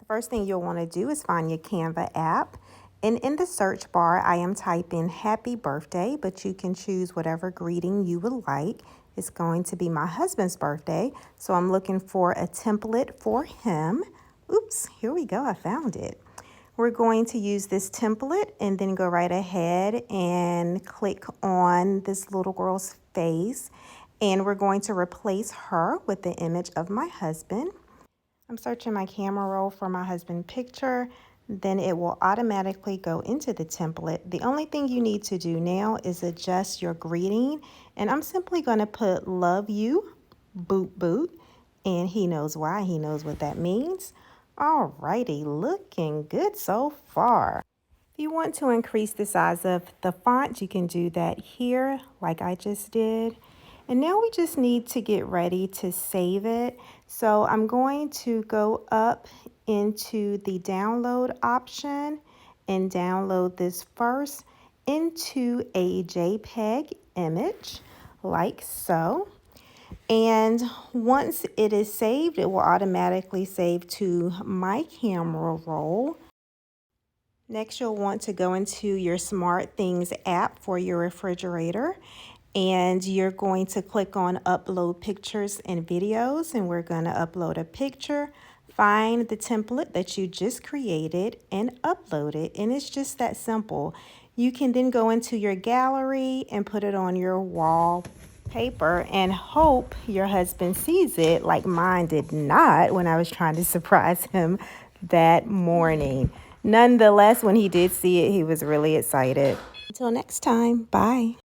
First thing you'll want to do is find your Canva app. And in the search bar, I am typing happy birthday, but you can choose whatever greeting you would like. It's going to be my husband's birthday, so I'm looking for a template for him. Oops, here we go, I found it. We're going to use this template and then go right ahead and click on this little girl's face. And we're going to replace her with the image of my husband. I'm searching my camera roll for my husband picture. Then it will automatically go into the template. The only thing you need to do now is adjust your greeting. And I'm simply going to put love you, boot boot. And he knows why. He knows what that means. Alrighty, looking good so far. If you want to increase the size of the font, you can do that here like I just did. And now we just need to get ready to save it. So I'm going to go up into the download option and download this first into a JPEG image like so. And once it is saved, it will automatically save to my camera roll. Next, you'll want to go into your Smart Things app for your refrigerator, and you're going to click on Upload Pictures and Videos, and we're going to upload a picture. Find the template that you just created and upload it, and it's just that simple. You can then go into your gallery and put it on your wallpaper and hope your husband sees it, like mine did not when I was trying to surprise him that morning. Nonetheless, when he did see it, he was really excited. Until next time, bye.